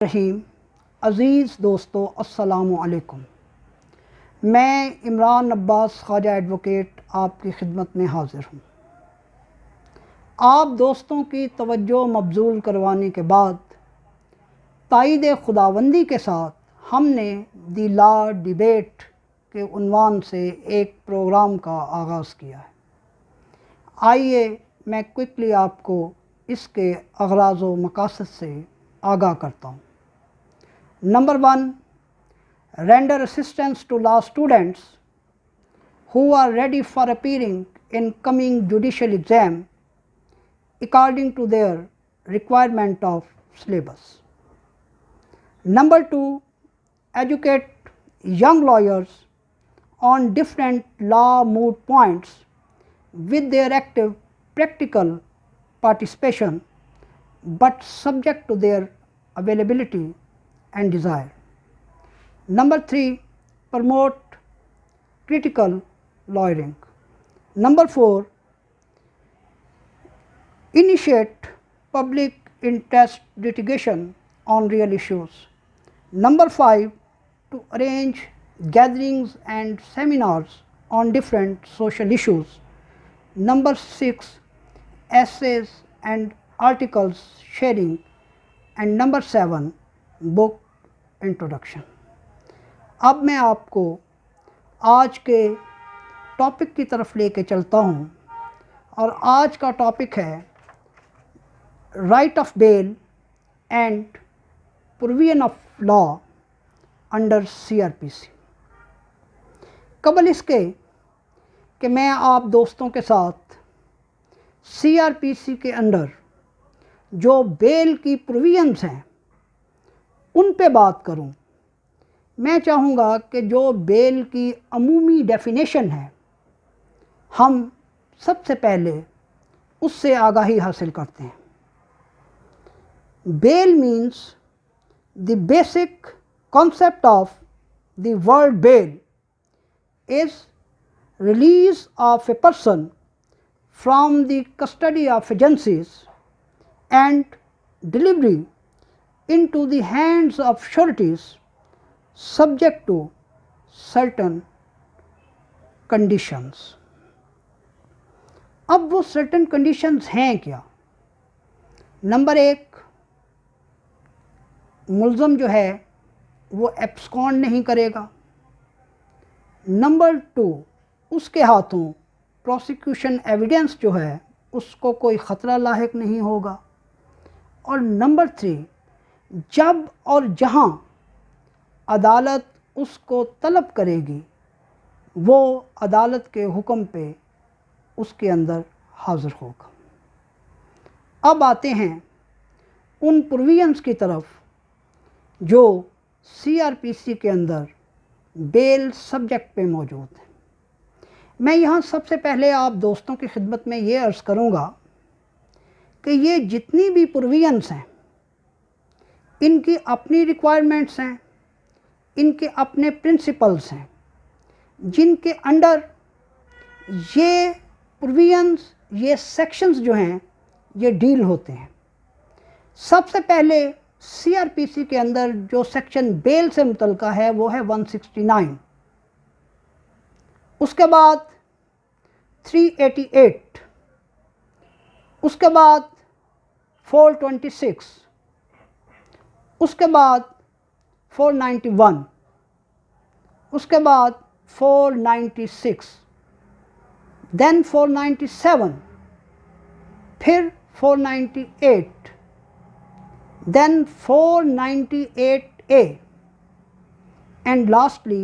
رحیم عزیز دوستو السلام علیکم۔ میں عمران عباس خواجہ ایڈوکیٹ آپ کی خدمت میں حاضر ہوں۔ آپ دوستوں کی توجہ مبذول کروانے کے بعد تائید خداوندی کے ساتھ ہم نے دی لا ڈیبیٹ کے عنوان سے ایک پروگرام کا آغاز کیا ہے۔ آئیے میں کوئکلی آپ کو اس کے اغراض و مقاصد سے آگاہ کرتا ہوں۔ Number 1, render assistance to law students who are ready for appearing in coming judicial exam according to their requirement of syllabus. Number 2, educate young lawyers on different law moot points with their active practical participation but subject to their availability and desire. Number 3, promote critical lawyering. Number 4, initiate public interest litigation on real issues. Number 5, to arrange gatherings and seminars on different social issues. Number 6, essays and articles sharing. And number 7, book introduction. اب میں آپ کو آج کے topic کی طرف لے کے چلتا ہوں، اور آج کا ٹاپک ہے right of bail and provision of law under CRPC۔ قبل اس کے کہ میں آپ دوستوں کے ساتھ CRPC کے اندر جو بیل کی پروویژنس ہیں ان پہ بات کروں، میں چاہوں گا کہ جو بیل کی عمومی ڈیفینیشن ہے ہم سب سے پہلے اس سے آگاہی حاصل کرتے ہیں۔ Bail means the basic concept of the word bail is release of a person from the custody of agencies and delivery into the hands of sureties subject to certain conditions۔ اب وہ certain conditions ہیں کیا؟ Number 1، ملزم جو ہے وہ ایبسکونڈ نہیں کرے گا۔ نمبر 2، اس کے ہاتھوں پروسیکیوشن ایویڈنس جو ہے اس کو کوئی خطرہ لاحق نہیں ہوگا۔ اور نمبر 3، جب اور جہاں عدالت اس کو طلب کرے گی وہ عدالت کے حکم پہ اس کے اندر حاضر ہوگا۔ اب آتے ہیں ان پروویژنس کی طرف جو CRPC کے اندر بیل سبجیکٹ پہ موجود ہیں۔ میں یہاں سب سے پہلے آپ دوستوں کی خدمت میں یہ عرض کروں گا کہ یہ جتنی بھی پروویژنس ہیں ان کی اپنی ریکوائرمنٹس ہیں، ان کے اپنے پرنسپلس ہیں جن کے انڈر یہ پروویژنس، یہ سیکشنز جو ہیں یہ ڈیل ہوتے ہیں۔ سب سے پہلے CRPC کے اندر جو سیکشن بیل سے متعلقہ ہے وہ ہے 169، اس کے بعد 388، اس کے بعد 426، اس کے بعد 491، اس کے بعد 496، دین 497، پھر 498، دین 498A اینڈ لاسٹلی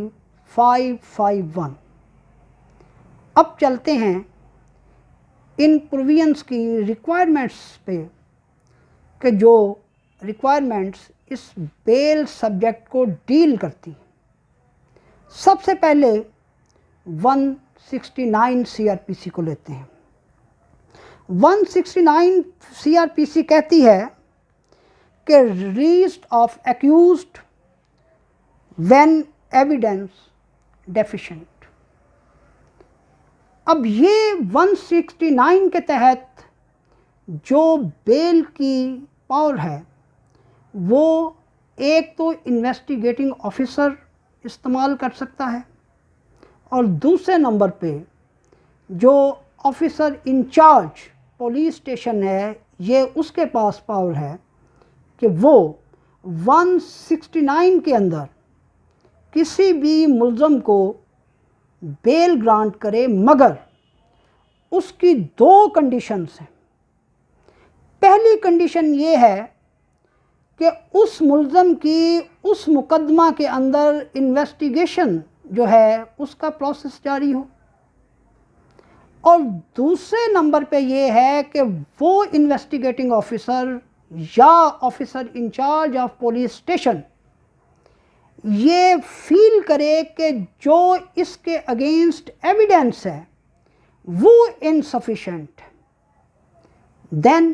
551۔ اب چلتے ہیں ان پروویژنس کی ریکوائرمنٹس پہ کہ جو ریکوائرمنٹس اس بیل سبجیکٹ کو ڈیل کرتی۔ سب سے پہلے 169 CRPC کو لیتے ہیں۔ 169 CRPC کہتی ہے کہ released of accused when evidence deficient. اب یہ 169 کے تحت جو بیل کی پاور ہے وہ ایک تو انویسٹیگیٹنگ آفیسر استعمال کر سکتا ہے، اور دوسرے نمبر پہ جو آفیسر انچارج پولیس اسٹیشن ہے، یہ اس کے پاس پاور ہے کہ وہ 169 کے اندر کسی بھی ملزم کو بیل گرانٹ کرے، مگر اس کی 2 کنڈیشنز ہیں۔ پہلی کنڈیشن یہ ہے کہ اس ملزم کی اس مقدمہ کے اندر انویسٹیگیشن جو ہے اس کا پروسیس جاری ہو، اور دوسرے نمبر پہ یہ ہے کہ وہ انویسٹیگیٹنگ آفیسر یا officer incharge of police station یہ فیل کرے کہ جو اس کے اگینسٹ ایویڈنس ہے وہ انسفیشینٹ، دین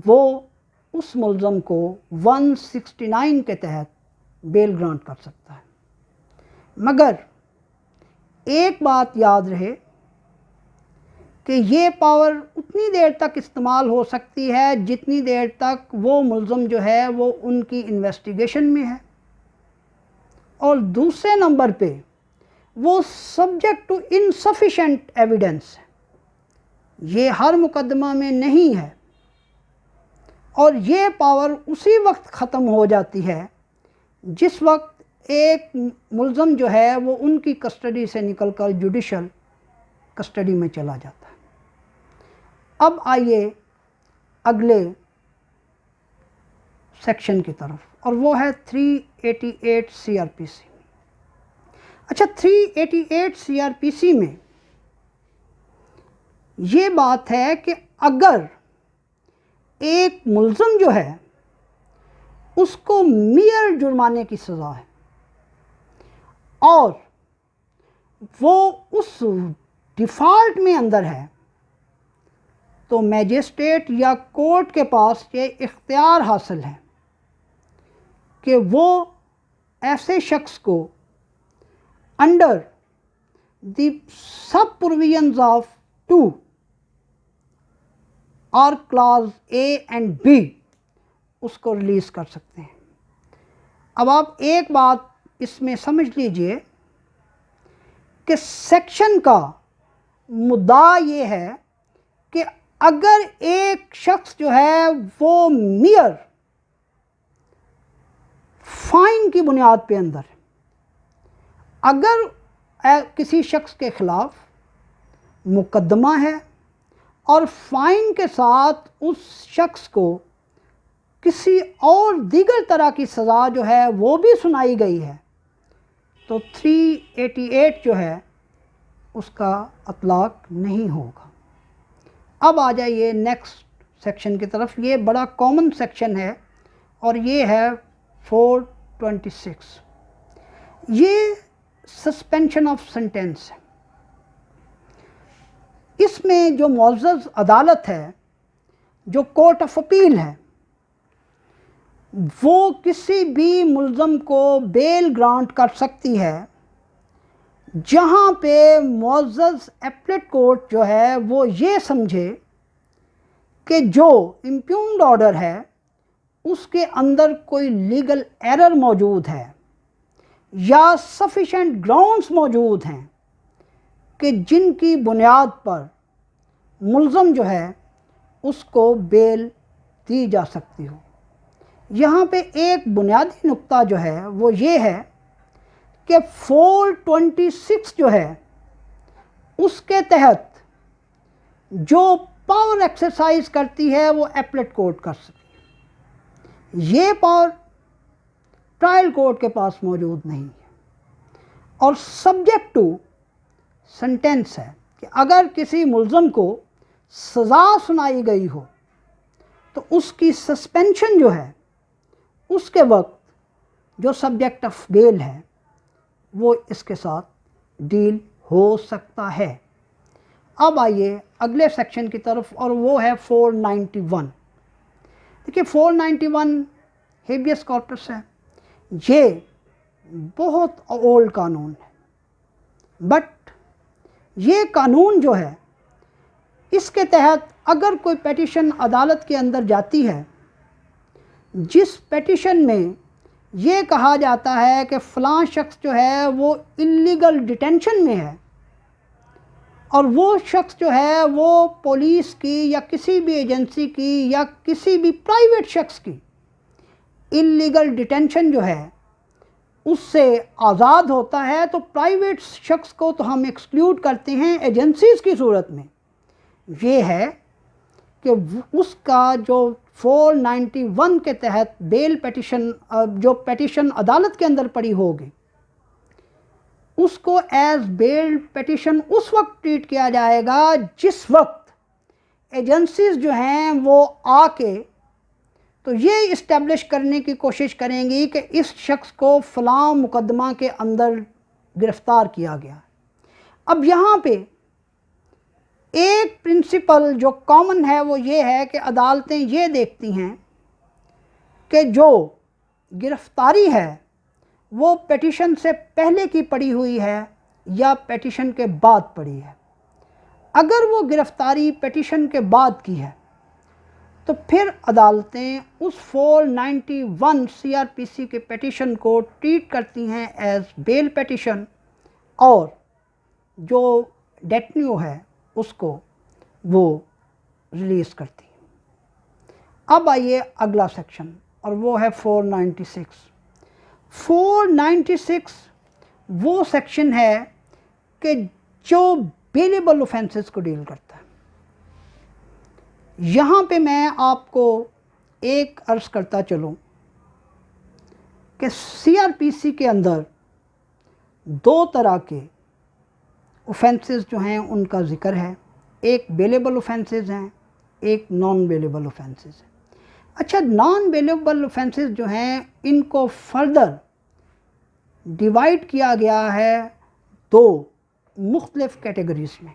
وہ اس ملزم کو 169 کے تحت بیل گرانٹ کر سکتا ہے۔ مگر ایک بات یاد رہے کہ یہ پاور اتنی دیر تک استعمال ہو سکتی ہے جتنی دیر تک وہ ملزم جو ہے وہ ان کی انویسٹیگیشن میں ہے، اور دوسرے نمبر پہ وہ سبجیکٹ ٹو انسفیشینٹ ایویڈنس ہے، یہ ہر مقدمہ میں نہیں ہے، اور یہ پاور اسی وقت ختم ہو جاتی ہے جس وقت ایک ملزم جو ہے وہ ان کی کسٹڈی سے نکل کر جوڈیشل کسٹڈی میں چلا جاتا ہے۔ اب آئیے اگلے سیکشن کی طرف، اور وہ ہے 388 سی آر پی سی۔ اچھا، 388 سی آر پی سی میں یہ بات ہے کہ اگر ایک ملزم جو ہے اس کو میئر جرمانے کی سزا ہے اور وہ اس ڈیفالٹ میں اندر ہے، تو میجسٹریٹ یا کورٹ کے پاس یہ اختیار حاصل ہے کہ وہ ایسے شخص کو under the sub provisions of 2 اور کلاز اے اینڈ بی اس کو ریلیز کر سکتے ہیں۔ اب آپ ایک بات اس میں سمجھ لیجئے کہ سیکشن کا مدعا یہ ہے کہ اگر ایک شخص جو ہے وہ میئر فائن کی بنیاد پہ اندر ہے، اگر کسی شخص کے خلاف مقدمہ ہے اور فائن کے ساتھ اس شخص کو کسی اور دیگر طرح کی سزا جو ہے وہ بھی سنائی گئی ہے، تو 388 جو ہے اس کا اطلاق نہیں ہوگا۔ اب آ جائیے نیکسٹ سیکشن کی طرف، یہ بڑا کامن سیکشن ہے اور یہ ہے 426۔ یہ سسپینشن آف سینٹینس ہے۔ اس میں جو معزز عدالت ہے، جو کورٹ آف اپیل ہے، وہ کسی بھی ملزم کو بیل گرانٹ کر سکتی ہے جہاں پہ معزز اپیلیٹ کورٹ جو ہے وہ یہ سمجھے کہ جو امپیونڈ آرڈر ہے اس کے اندر کوئی لیگل ایرر موجود ہے یا سفیشینٹ گراؤنڈز موجود ہیں کہ جن کی بنیاد پر ملزم جو ہے اس کو بیل دی جا سکتی ہو۔ یہاں پہ ایک بنیادی نقطہ جو ہے وہ یہ ہے کہ 426 جو ہے اس کے تحت جو پاور ایکسرسائز کرتی ہے وہ اپیلیٹ کورٹ کر سکتی ہے، یہ پاور ٹرائل کورٹ کے پاس موجود نہیں ہے، اور سبجیکٹ ٹو سینٹینس ہے کہ اگر کسی ملزم کو سزا سنائی گئی ہو تو اس کی سسپینشن جو ہے اس کے وقت جو سبجیکٹ آف بیل ہے وہ اس کے ساتھ ڈیل ہو سکتا ہے۔ اب آئیے اگلے سیکشن کی طرف، اور وہ ہے 491۔ دیکھیے 491 ہیبیس کارپس ہے، یہ بہت اولڈ قانون ہے، بٹ یہ قانون جو ہے اس کے تحت اگر کوئی پیٹیشن عدالت کے اندر جاتی ہے جس پیٹیشن میں یہ کہا جاتا ہے کہ فلاں شخص جو ہے وہ اللیگل ڈیٹینشن میں ہے اور وہ شخص جو ہے وہ پولیس کی یا کسی بھی ایجنسی کی یا کسی بھی پرائیویٹ شخص کی اللیگل ڈیٹینشن جو ہے اس سے آزاد ہوتا ہے، تو پرائیویٹ شخص کو تو ہم ایکسکلیوڈ کرتے ہیں ایجنسیز کی صورت میں. یہ ہے کہ اس کا جو 491 کے تحت بیل پیٹیشن، جو پیٹیشن عدالت کے اندر پڑی ہوگی، اس کو ایز بیل پیٹیشن اس وقت ٹریٹ کیا جائے گا جس وقت ایجنسیز جو ہیں وہ آ کے تو یہ اسٹیبلش کرنے کی کوشش کریں گی کہ اس شخص کو فلاں مقدمہ کے اندر گرفتار کیا گیا. اب یہاں پہ ایک پرنسپل جو کامن ہے وہ یہ ہے کہ عدالتیں یہ دیکھتی ہیں کہ جو گرفتاری ہے وہ پیٹیشن سے پہلے کی پڑی ہوئی ہے یا پیٹیشن کے بعد پڑی ہے. اگر وہ گرفتاری پیٹیشن کے بعد کی ہے تو پھر عدالتیں اس 491 سی آر پی سی کے پیٹیشن کو ٹریٹ کرتی ہیں ایز بیل پیٹیشن اور جو ڈیٹنیو ہے اس کو وہ ریلیز کرتی ہیں. اب آئیے اگلا سیکشن اور وہ ہے 496. 496 وہ سیکشن ہے کہ جو بیلیبل اوفینسز کو ڈیل کرتا ہے. یہاں پہ میں آپ کو ایک عرض کرتا چلوں کہ سی آر پی سی کے اندر دو طرح کے اوفینسز جو ہیں ان کا ذکر ہے. ایک بیلیبل اوفینسز ہیں، ایک نان بیلیبل اوفینسز ہیں. اچھا، نان بیلیبل اوفینسز جو ہیں ان کو فردر ڈیوائڈ کیا گیا ہے دو مختلف کیٹیگریز میں.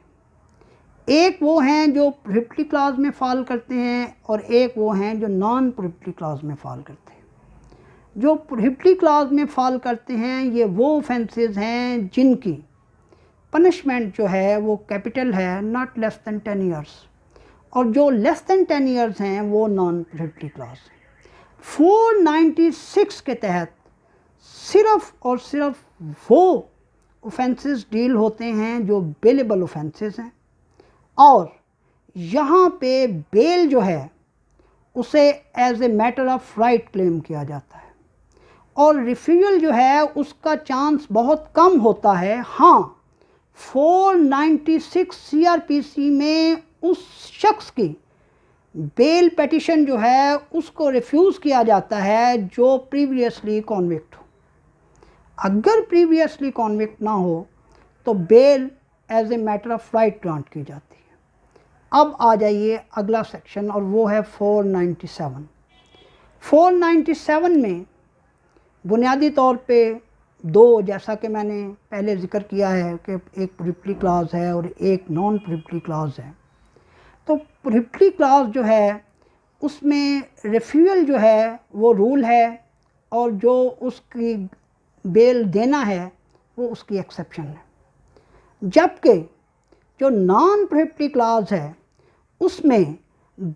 ایک وہ ہیں جو پروہیبٹری کلاز میں فال کرتے ہیں اور ایک وہ ہیں جو نان پروہیبٹری کلاز میں فال کرتے ہیں. جو پروہیبٹری کلاز میں فال کرتے ہیں یہ وہ اوفینسز ہیں جن کی پنشمنٹ جو ہے وہ کیپٹل ہے، ناٹ لیس دین 10 ایئرس، اور جو لیس دین 10 ایئرس ہیں وہ نان پروہیبٹری کلاز ہیں. 496 کے تحت صرف اور صرف وہ اوفینسز ڈیل ہوتے ہیں جو بیلیبل اوفینسز ہیں، اور یہاں پہ بیل جو ہے اسے as a matter of right claim کیا جاتا ہے اور ریفیوژل جو ہے اس کا چانس بہت کم ہوتا ہے. ہاں، 496 سی آر پی سی میں اس شخص کی بیل پیٹیشن جو ہے اس کو ریفیوز کیا جاتا ہے جو پریویسلی کانوکٹ ہو. اگر پریویسلی کانوکٹ نہ ہو تو bail as a matter of right grant کی جاتی ہے. اب آ جائیے اگلا سیکشن اور وہ ہے 497. 497 میں بنیادی طور پہ دو، جیسا کہ میں نے پہلے ذکر کیا ہے کہ ایک پروہیبٹری کلاز ہے اور ایک نان پروہیبٹری کلاز ہے. تو پروہیبٹری کلاز جو ہے اس میں ریفیوژل جو ہے وہ رول ہے اور جو اس کی بیل دینا ہے وہ اس کی ایکسیپشن ہے. جبکہ جو نان پروہیبٹری کلاز ہے اس میں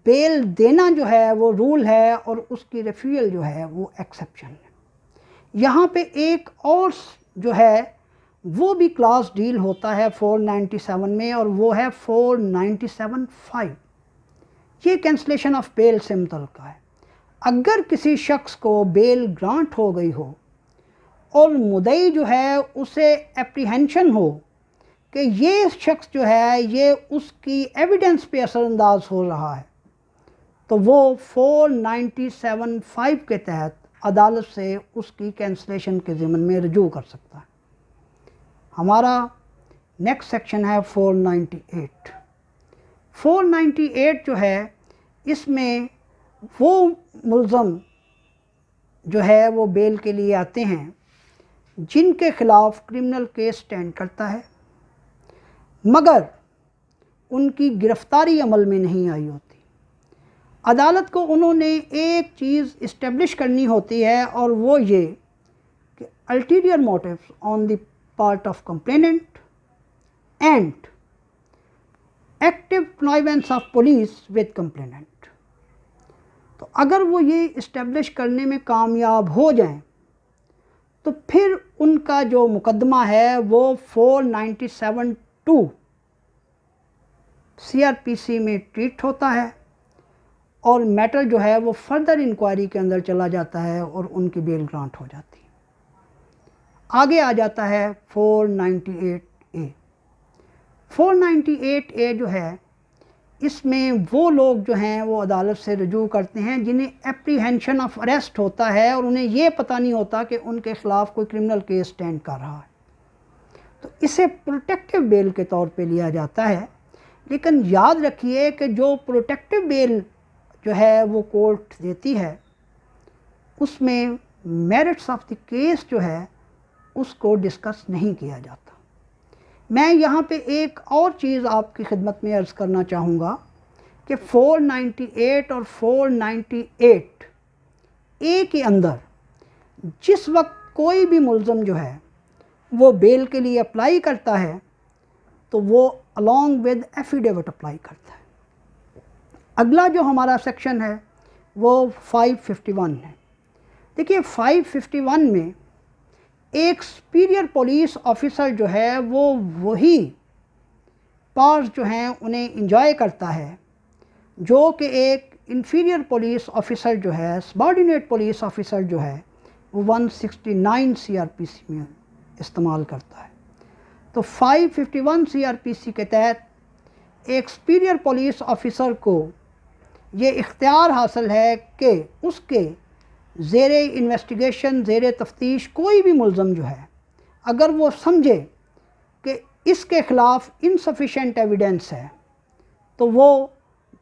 بیل دینا جو ہے وہ رول ہے اور اس کی ریفیوژل جو ہے وہ ایکسیپشن ہے. یہاں پہ ایک اور جو ہے وہ بھی کلاس ڈیل ہوتا ہے 497 میں اور وہ ہے 497(5). یہ کینسلیشن آف بیل سے متعلقہ ہے. اگر کسی شخص کو بیل گرانٹ ہو گئی ہو اور مدعی جو ہے اسے اپریہینشن ہو کہ یہ شخص جو ہے یہ اس کی ایویڈنس پہ اثر انداز ہو رہا ہے، تو وہ 497(5) کے تحت عدالت سے اس کی کینسلیشن کے ضمن میں رجوع کر سکتا ہے. ہمارا نیکسٹ سیکشن ہے 498. 498 جو ہے اس میں وہ ملزم جو ہے وہ بیل کے لیے آتے ہیں جن کے خلاف کرمنل کیس سٹینڈ کرتا ہے مگر ان کی گرفتاری عمل میں نہیں آئی ہوتی. عدالت کو انہوں نے ایک چیز اسٹیبلش کرنی ہوتی ہے اور وہ یہ کہ ulterior motives on the part of complainant and active connivance of police with complainant. تو اگر وہ یہ اسٹیبلش کرنے میں کامیاب ہو جائیں تو پھر ان کا جو مقدمہ ہے وہ 497(2) CRPC میں ٹریٹ ہوتا ہے اور میٹر جو ہے وہ فردر انکوائری کے اندر چلا جاتا ہے اور ان کی بیل گرانٹ ہو جاتی ہے۔ آگے آ جاتا ہے 498A۔ 498A جو ہے اس میں وہ لوگ جو ہیں وہ عدالت سے رجوع کرتے ہیں جنہیں اپریہینشن آف اریسٹ ہوتا ہے اور انہیں یہ پتہ نہیں ہوتا کہ ان کے خلاف کوئی کرمنل کیس سٹینڈ کر رہا ہے، تو اسے پروٹیکٹیو بیل کے طور پہ لیا جاتا ہے۔ لیکن یاد رکھیے کہ جو پروٹیکٹیو بیل جو ہے وہ کورٹ دیتی ہے اس میں میرٹس آف دی کیس جو ہے اس کو ڈسکس نہیں کیا جاتا۔ میں یہاں پہ ایک اور چیز آپ کی خدمت میں عرض کرنا چاہوں گا کہ 498 اور 498A کے اندر جس وقت کوئی بھی ملزم جو ہے وہ بیل کے لیے اپلائی کرتا ہے تو وہ along with affidavit اپلائی کرتا ہے۔ اگلا جو ہمارا سیکشن ہے وہ 551 ہے۔ دیکھیے 551 میں ایک سپیریئر پولیس آفیسر جو ہے وہ وہی پاورز جو ہیں انہیں انجوائے کرتا ہے جو کہ ایک انفیریئر پولیس آفیسر جو ہے، سبارڈینیٹ پولیس آفیسر جو ہے وہ 169 CRPC میں استعمال کرتا ہے۔ تو 551 CRPC کے تحت ایک سپیریئر پولیس آفیسر کو یہ اختیار حاصل ہے کہ اس کے زیر انویسٹیگیشن، زیر تفتیش کوئی بھی ملزم جو ہے اگر وہ سمجھے کہ اس کے خلاف انسفیشینٹ ایویڈنس ہے تو وہ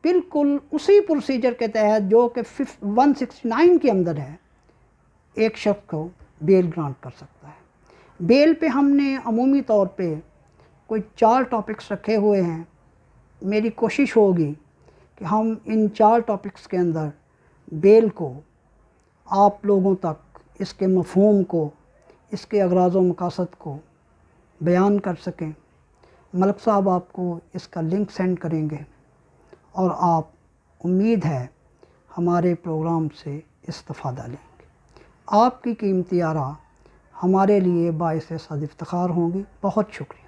بالکل اسی پروسیجر کے تحت جو کہ 169 کے اندر ہے ایک شخص کو بیل گرانٹ کر سکتا ہے۔ بیل پہ ہم نے عمومی طور پہ کوئی 4 ٹاپکس رکھے ہوئے ہیں۔ میری کوشش ہوگی کہ ہم ان 4 ٹاپکس کے اندر بیل کو آپ لوگوں تک اس کے مفہوم کو، اس کے اغراض و مقاصد کو بیان کر سکیں۔ ملک صاحب آپ کو اس کا لنک سینڈ کریں گے اور آپ امید ہے ہمارے پروگرام سے استفادہ لیں گے۔ آپ کی قیمتی آراء ہمارے لیے باعث صد افتخار ہوں گی۔ بہت شکریہ۔